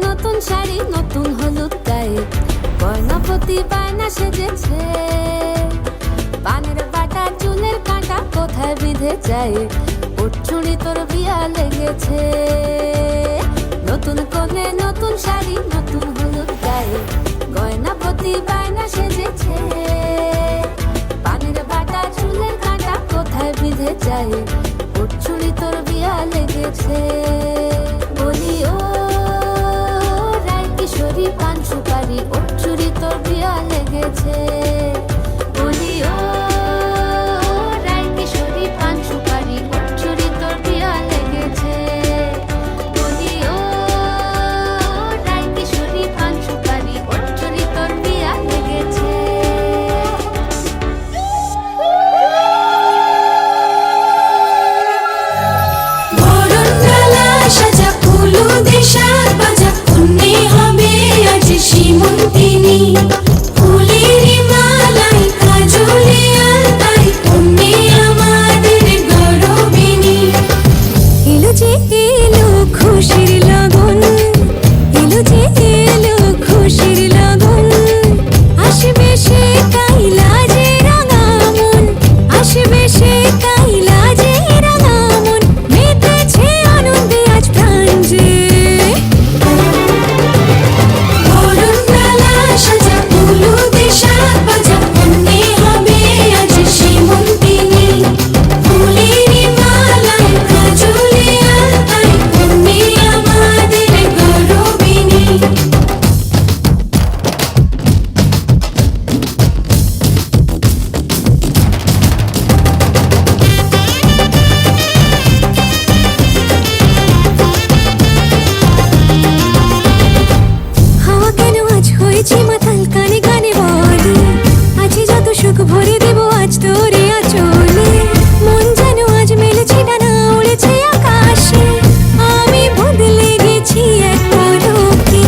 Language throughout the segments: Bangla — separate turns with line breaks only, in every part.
নতুন শাড়ি নতুন হলুদ গায়ে গয়নাপতি বায়না সেজেছে পানের বাটা চুলের কাঁটা কোথায় বিঁধে যায় ওর চুড়ি তোর বিয়া লেগেছে নতুন কোণে নতুন শাড়ি নতুন হলুদ গায়ে গয়নাপতি বায়না সেজেছে পানের বাটা চুলের কাঁটা কোথায় বিঁধে যায় ওর চুড়ি তোর বিয়া লেগেছে বলি ও রায় কিশোরী পান সুপারি ওর চুড়ি তোর বিয়া লেগেছে বলি ও রায় কিশোরী পান সুপারি ওর চুড়ি তোর বিয়া লেগেছে বলি ও রায় কিশোরী পান সুপারি ওর চুড়ি তোর বিয়া লেগেছে
সাজা হলুদে সাত বাজা কন্যে হবে আজ সীমন্তিনী ফুলের মালায় কাজলে আলতায় কন্যে আমাদের গৌরবিনী
এলো যে এলো খুশির লগন এলো যে এলো খুশির লগন আসবে সে কাইলা যে রাঙা মন আসবে সে কাইলা যে রাঙা মন মেতেছে আনন্দে আজ প্রাণ যে
বরণডালা সাজা হলুদে সাত বাজা কন্যে হবে আজ সীমন্তিনী ফুলের মালায় কাজলে আলতায় কন্যে আমাদের গৌরবিনী
হাওয়া কেন আজ হয়েছে মাতাল কানে কানে বলে আজ যত সুখ ভরে দেব আজ তোরে আচলে মন যেন আজ মেলেছে ডানা উড়েছে আকাশে আমি বদলে গেছি এক পলকে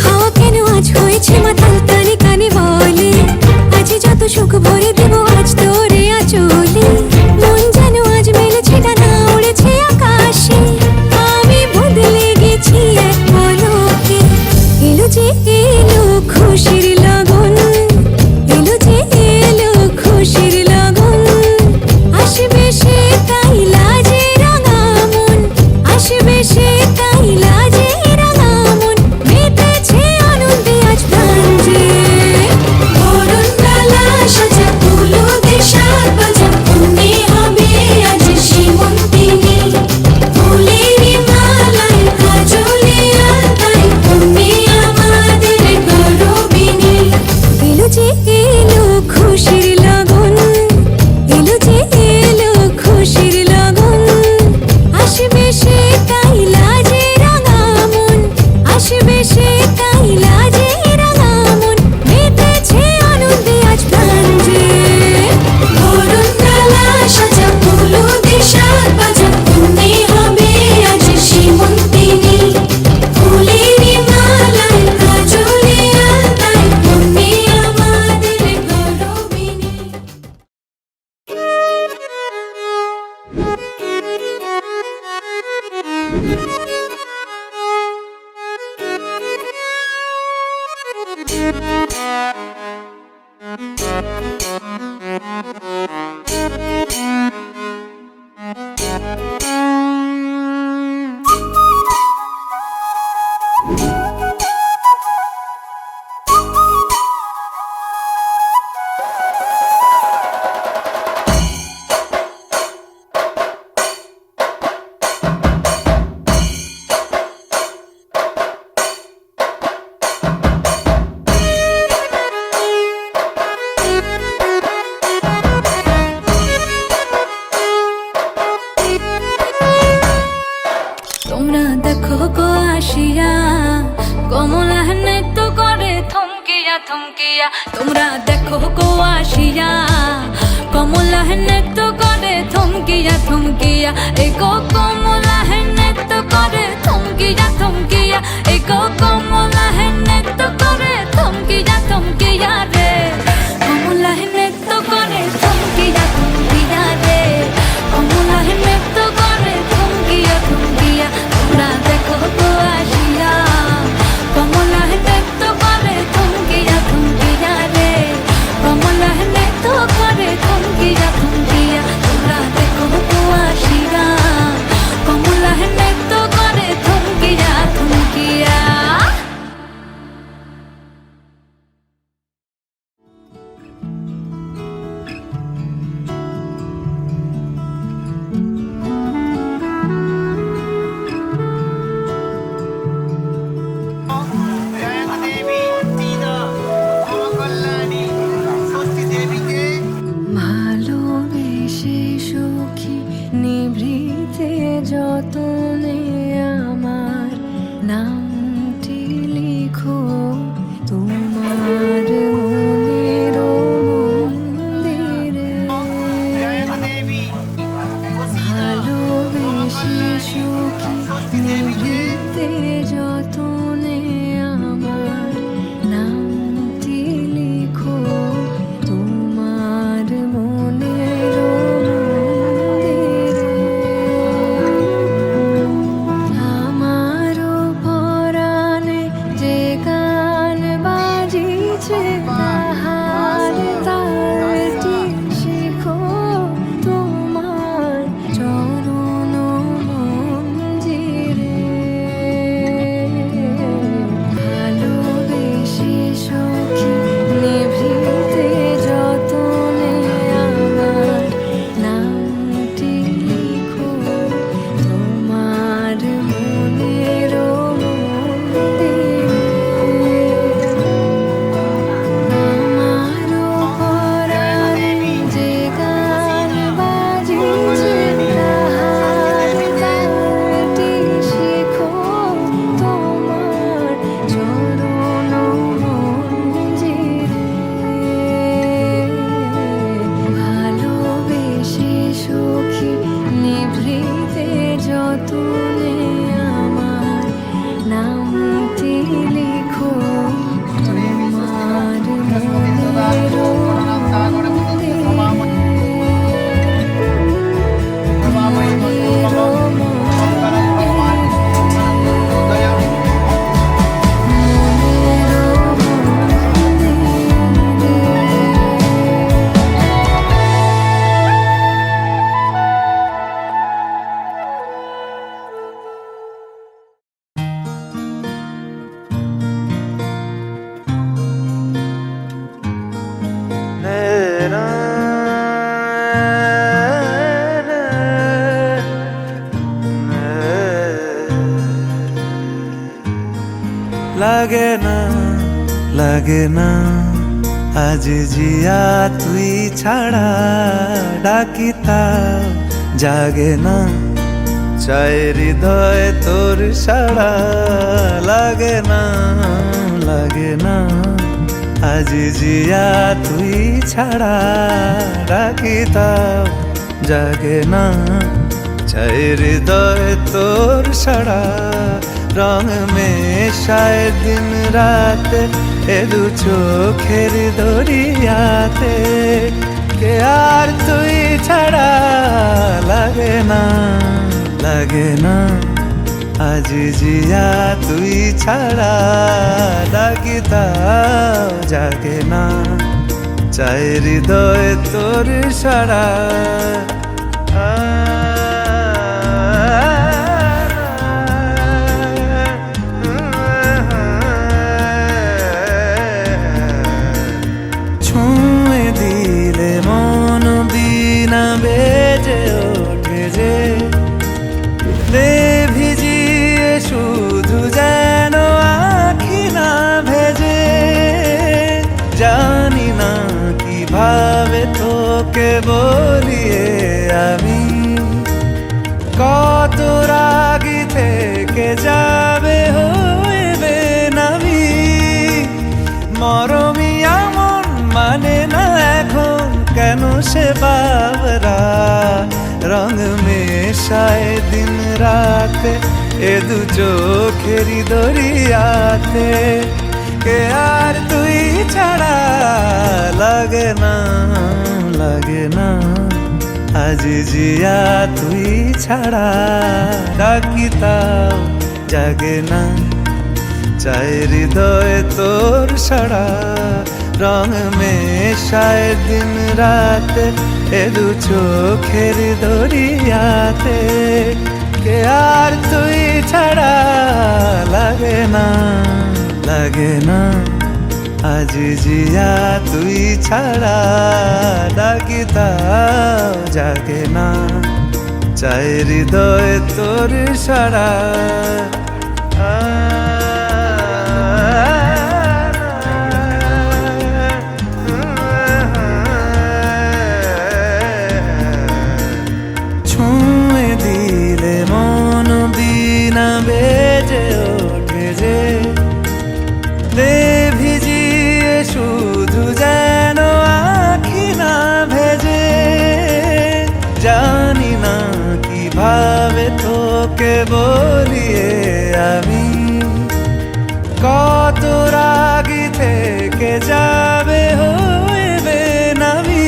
হাওয়া কেন আজ হয়েছে মাতাল কানে কানে বলে আজ যত সুখ ভরে দেব আজ তোরে আচলে মন যেন আজ মেলেছে ডানা উড়েছে আকাশে আমি বদলে গেছি এক পলকে এলো যে এলো খুশির লগন এলো যে এলো খুশির লগন আসবে সে কাইলা যে রাঙা মন আসবে সে কাইলা যে রাঙা মন মেতেছে আনন্দে আজ প্রাণ যে
বরণডালা সাজা হলুদে সাত বাজা কন্যে হবে আজ সীমন্তিনী ফুলের মালায় কাজলে আলতায় কন্যে আমাদের গৌরবিনী
এলো যে এলো খুশির লগন এলো যে এলো খুশির লগন আসবে সে কাইলা যে রাঙা মন আসবে সে কাইলা যে রাঙা মন মেতেছে আনন্দে আজ প্রাণ যে
বরণডালা সাজা হলুদে সাত বাজা কন্যে হবে আজ সীমন্তিনী ফুলের মালায় কাজলে আলতায় কন্যে আমাদের গৌরবিনী
তোমরা দেখো গো আসিয়া কমলা নৃত্য করে থমকিয়া থমকিয়া তোমরা দেখো গো আসিয়া কমলা নৃত্য করে থমকিয়া থমকিয়া এই গো কমলা নৃত্য করে থমকিয়া থমকিয়া এই গো কমলা নৃত্য করে থমকিয়া থমকিয়া রে কমলা নৃত্য করে থমকিয়া থমকিয়া রে কমলা নৃত্য করে থমকিয়া থমকিয়া তোমরা দেখো গো আসিয়া চিঠি লিখো তোমার মনের
লাগে না লাগে না আজ জিয়া তুই ছাড়া ডাকিতা জাগে না চাই হৃদয় তোর সাড়া লাগে না আজ জিয়া তুই ছাড়া ডাকিতা জাগে না চাই হৃদয় তোর সাড়া রং মেশায় দিন রাত এ দু চোখের দরিয়াতে কে আর তুই ছাড়া লাগে না আজ জিয়া তুই ছাড়া ডাকিতা জাগে না চাই হৃদয় তোর সাড়া ছুঁয়ে দিলে মন বিনা বেজে ওঠে যে লে ভিজিয়ে শুধু যেন আখি না ভেজে জানি না কিভাবে তোকে বলিয়ে আমি কত রাগি থেকে যাবে হইবে নামি মরমিয়া মন মানে না এখন কেন সে বাবরা রং মেশায় দিন রাতে এ দু চোখেরি দরিয়াতে কে আর তুই ছাড়া লাগে না আজ জিয়া তুই ছাড়া ডাকিতাও জাগে না চাই হৃদয় তোর সাড়া রং মেশায় দিন রাত এ দু চোখের দরিয়াতে কে আর তুই ছাড়া লাগে না আজ জিয়া তুই ছাড়া ডাকিতাও জাগে না চাই হৃদয় তোর সাড়া ছুঁয়ে দিলে মন বিনা বেজে ওঠে যে লে ভিজিয়ে শুধু যেন আখি না ভেজে জানি না কিভাবে তোকে বলিয়ে আমি কত রাগি থেকে যাবে হইবে নামি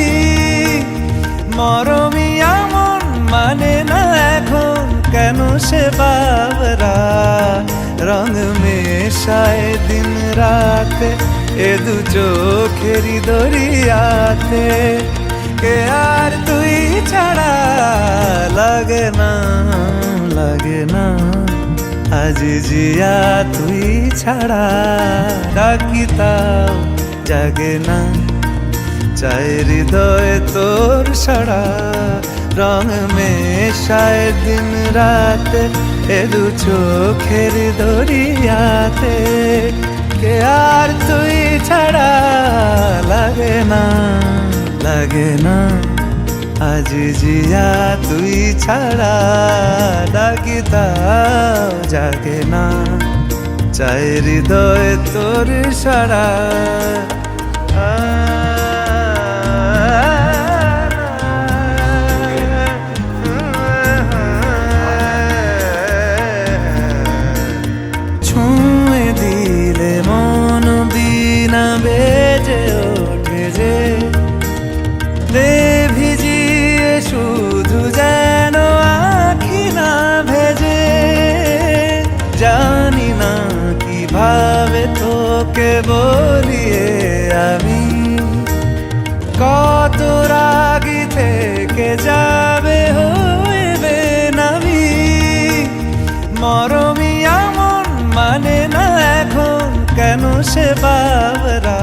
মরমিয়া মন মানে না এখন কেন সে বাবরা রং মেশায় দিন রাতে এ দু চোখেরি দরিয়াতে কে আর তুই ছাড়া লাগে না আজ জিয়া তুই ছাড়া ডাকিতাও জাগে না চাই হৃদয় তোর সাড়া রং মেশায় দিন রাতে এ দু চোখের দরিয়াতে কে আর তুই ছাড়া লাগে না আজ জিয়া তুই ছাড়া ডাকিতাও জাগে না চাই হৃদয় তোর সাড়া ছুঁয়ে যাবে তোকে বলিয়ে আমি, কত রাগি থেকে যাবে হয়ে বেনামি। মরমি এমন মানে না এখন কেন সে বাবরা।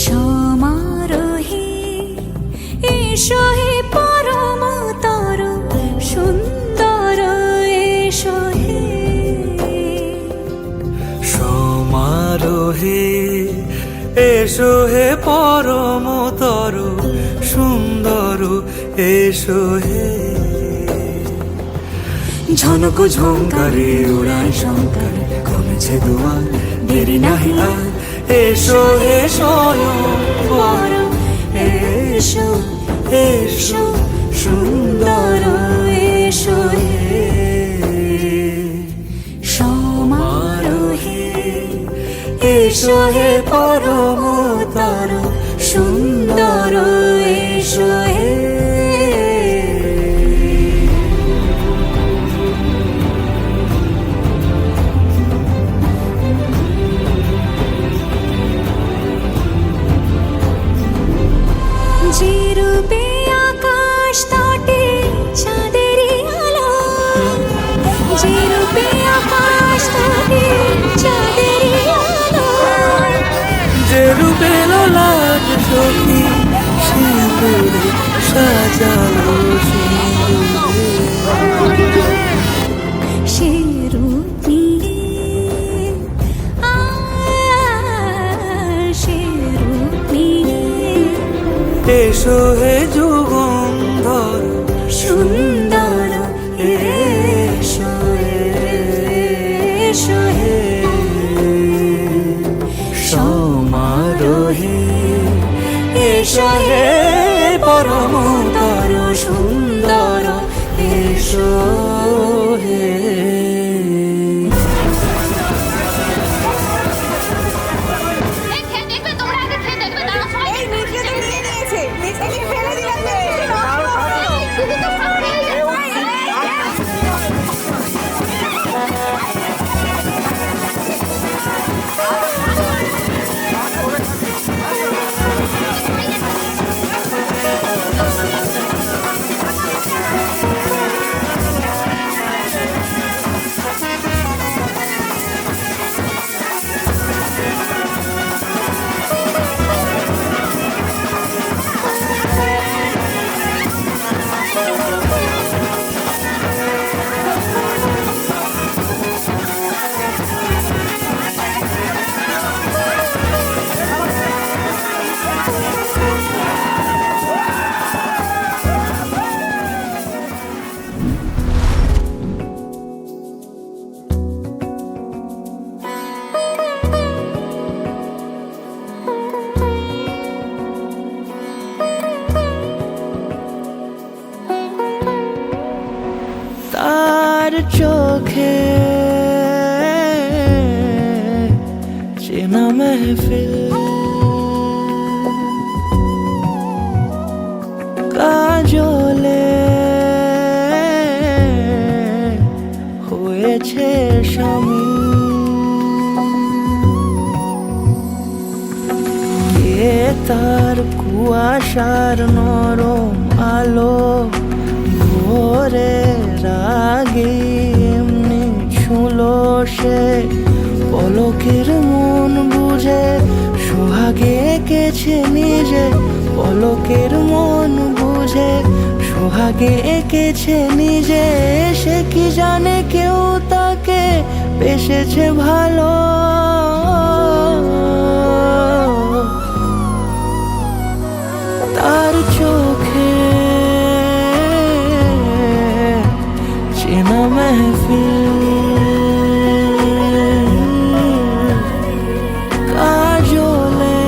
সমারোহে এসো হে পরমতর সুন্দর এসো হে।
সমারোহে এসো হে পরমতর সুন্দর এসো হে। ঝনক ঝঙ্কারে উড়ায় শঙ্কর কমেছে দুয়ার দেরি নাহি আর। এসো হে স্বয়ংবর এসো এসো সুন্দর এসো হে।
সমারোহে
এসো হে পরমতর সুন্দর এসো হে।
যে রূপে আকাশ তটে চাঁদেরই আলো, যে রূপে আকাশ তটে চাঁদেরই আলো।
যে রূপে লোলাট সখী সিঁদুরে সাজালো সিঁদুরে।
সে রূপ নিয়ে সে রূপ নিয়ে
এসো হে যুগন্ধর
সুন্দর এসো এসো হে।
সমারোহে এসো হে পরমতর সুন্দর এসো হে। তার চোখে চেনা মেহফিল, কাজলে হয়েছে শামিল। কে তার কুয়াশার নরম আলো ভোরে রাগে এমনি ছুলো সে। পলকের মন বুঝে সোহাগে এঁকেছে নিজে, পলকের মন বুঝে সোহাগে এঁকেছে নিজে। সে কি জানে কেউ তাকে বেসেছে ভালো, তার চোখে চেনা মেহফিল, কাজলে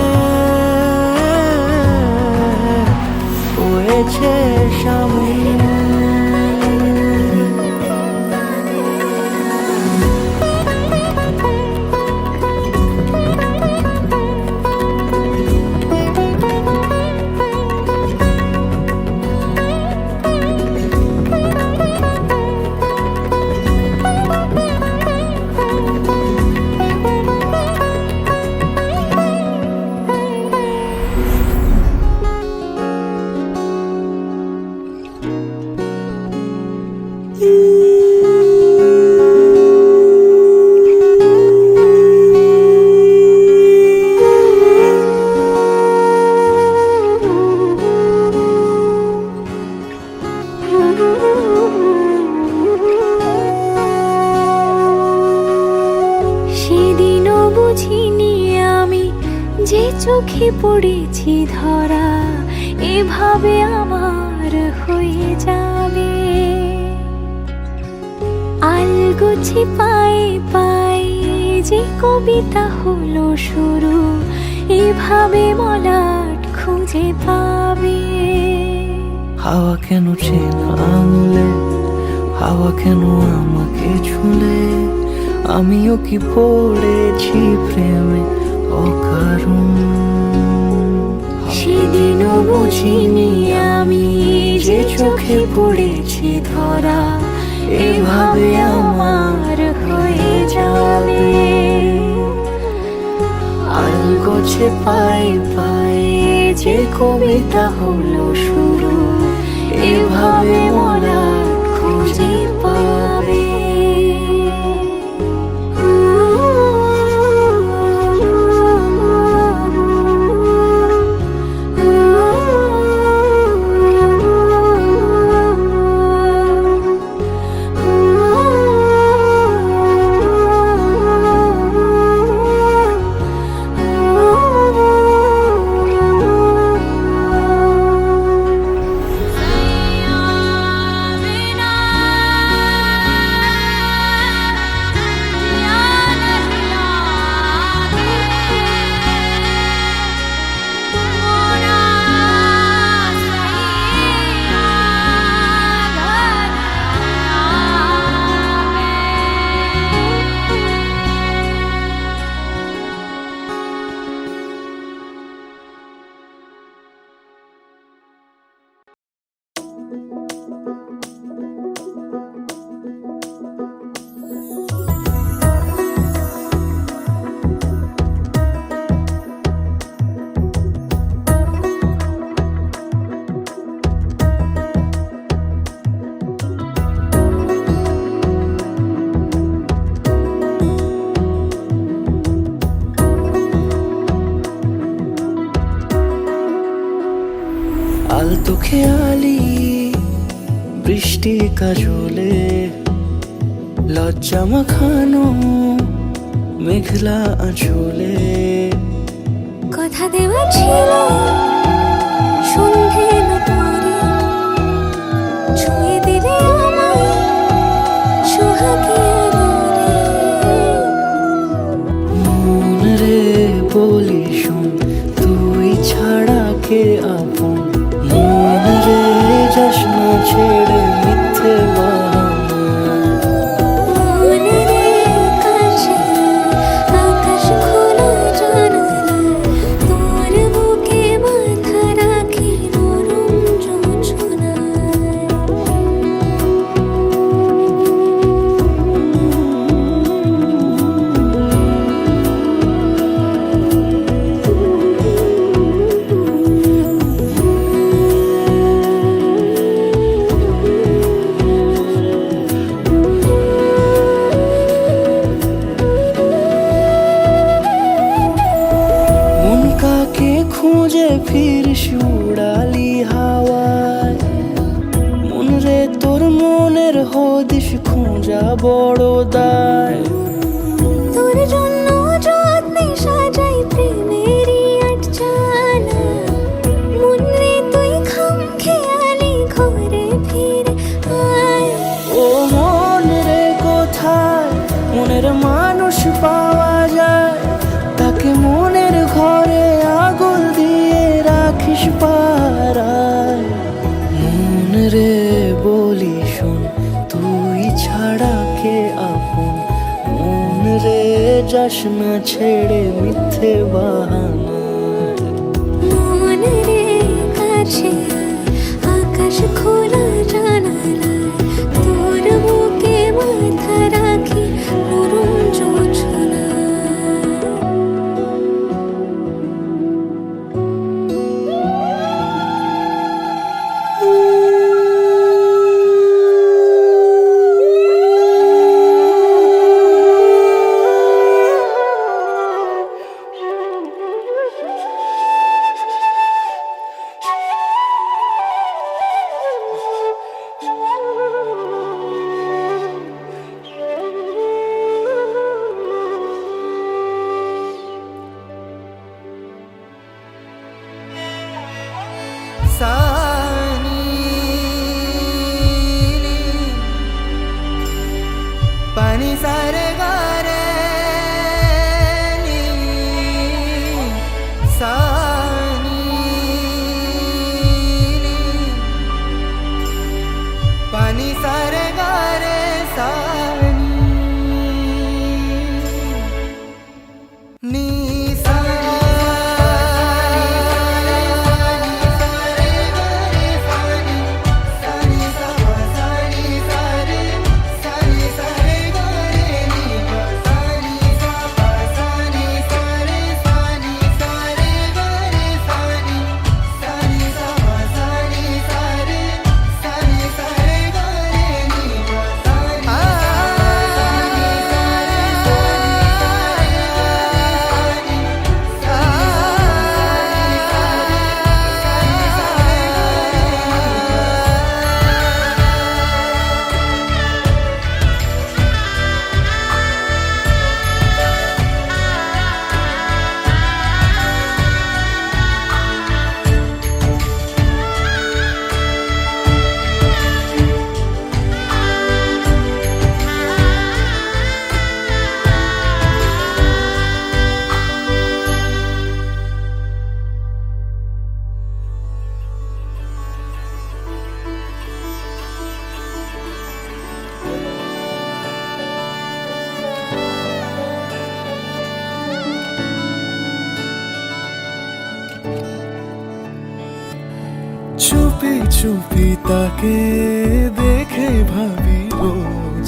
ধরা এভাবে আমার হয়ে যাবে। আলগোছে পায়ে পায়ে যে কবিতা হলো শুরু, এভাবে মলাট খুঁজে পাবে।
হাওয়া কেন চেনা আঙুলে, হাওয়া কেন আমাকে ছুলে, আমিও কি পড়েছি প্রেমে অকারণ।
সেদিনও বুঝিনি আমি যে চোখে পড়েছি ধরা এভাবে আমার হয়ে যাবে।
আলগোছে পায়ে পায়ে যে কবিতা হলো শুরু, এভাবে মলা খুঁজে পাবে। আলতো খেয়ালি বৃষ্টি কাজলে, লজ্জা মাখানো মেঘলা আঁচলে।
কথা দেওয়া ছিল সন্ধে না পরে, ছুঁয়ে দিলে আমায় সোহাগে আদরে।
মন রে বলি শোন, তুই ছাড়া কে আপন। মন রে যাস না ছেড়ে মিথ্যে বাহানায়।
মনে রে কাছে আকাশ খোলা জানালায়, তোর বুকে মাথা রাখি নরম জোছনায়।
মন কাকে খুঁজে ফিরিস উড়ালি হাওয়ায়। মন রে তোর মনের হদিস খোঁজা বড় দায়।
তোর জন্য যত্নে সাজাই প্রেমেরই আটচালা, মন রে তুই খাম খেয়ালি ঘরে ফিরে আয়।
ও মন রে কোথায় মনের মানুষ পাওয়া যায়, তাকে মনের ঘরে আগুন দিয়ে রাখিস পাড়ায়। মন রে বলি শোন, তুই ছাড়া কে আপন। মন রে যাস না ছেড়ে মিথ্যে বাহানায়।
মন রে কাছে আকাশ খোলা জানালায়, তোর বুকে মাথা রাখি নরম জোছনায়।
सानी पानी सारे गारे नी सानी पानी सारे गारे सानी नी
চুপি চুপি তাকে দেখে ভাবি রোজ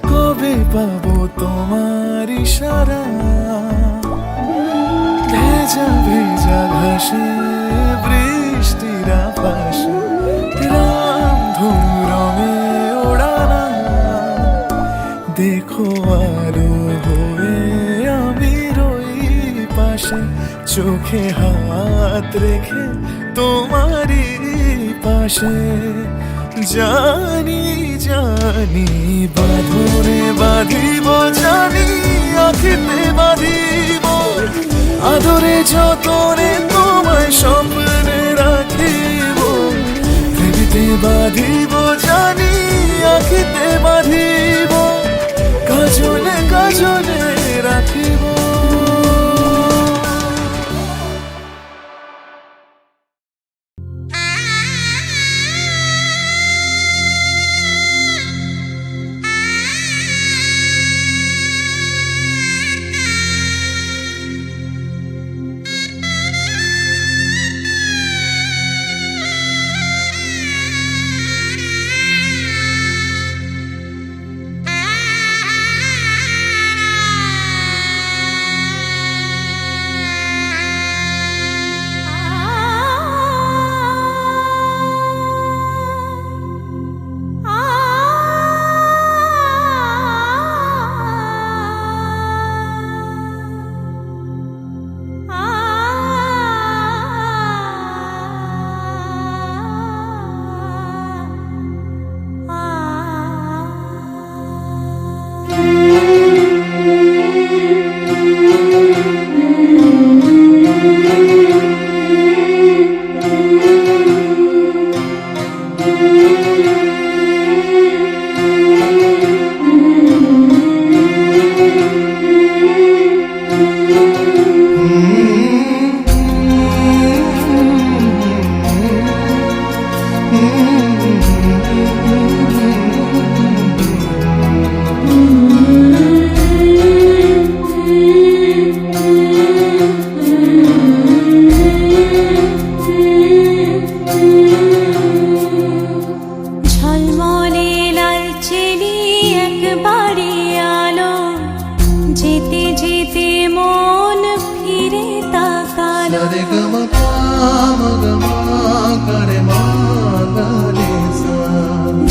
কবে পাবো তোমার ইশারা ভেজা ভেজা ঘাসে বৃষ্টির আভাসে রামধনু রঙে ওড়ানা দেখো আরো হয়ে আমি রই পাশে চোখে হাত রেখে তোমারই পাশে জানি জানি বাঁধরে বাঁধিব জানি আখিতে বাঁধিব আদরে যতনে তোমায় স্বপ্নে রাখিব হৃদিতে বাঁধিব জানি আখিতে বাঁধিব কাজলে কাজলে রাখিব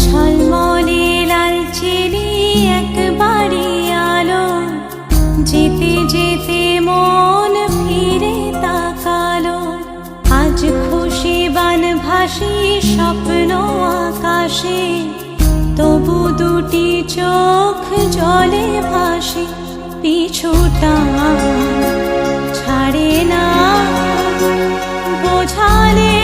ঝলমলে লালচেরি একবারে আলো যেতে যেতে মন ফিরে তাকালো আজ খুশি বানভাসী স্বপ্ন আকাশে তবু দুটি চোখ জলে ভাসে পিছুটা ছাড়ে না বোঝালে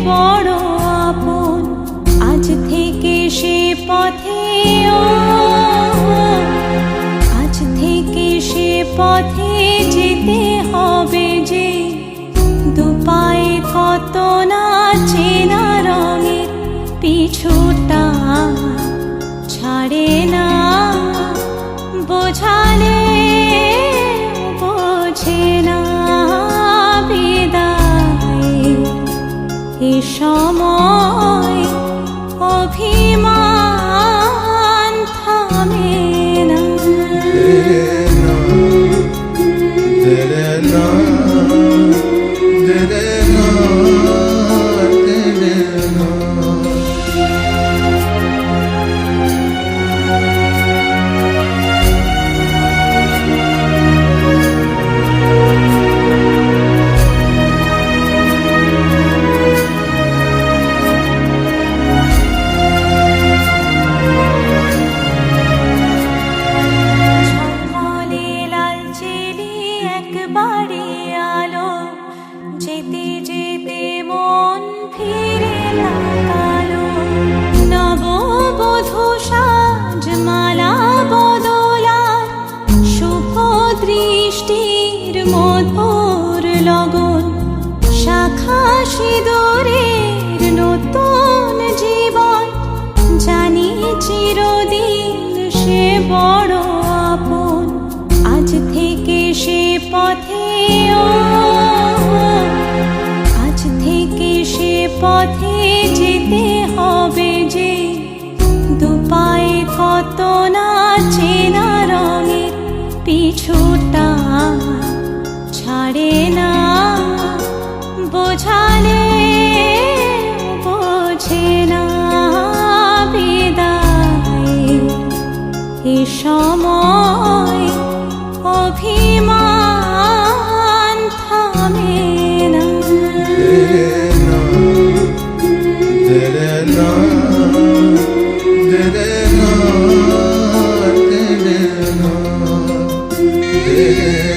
বড় আপন। আজ থেকে সে পথে আজ থেকে সে পথে যেতে হবে যে, দুপায়ে কত না চেনা রঙের পিছুটা ছাড়ে না, বোঝালে বোঝে না বিদায়। এ সময় অভিমান থামে না। ঝলমলে লালচেলি একবারে আলো, যেতে যেতে মন ফিরে তাকালো। নববধূ সাজমালা বদলার শুভ দৃষ্টির মধুর লগন, শাখা সিঁদুরের নতুন জীবন, জানি চিরদিন সে বড় আপন। আজ থেকে সে পথে আজ থেকে সে পথে যেতে হবে যে, দুপায়ে কত না চেনা রঙের পিছুটা ছাড়ে না, বোঝালে বোঝে না বিদায়। এ সময় অভিমান থামে না।
Yeah.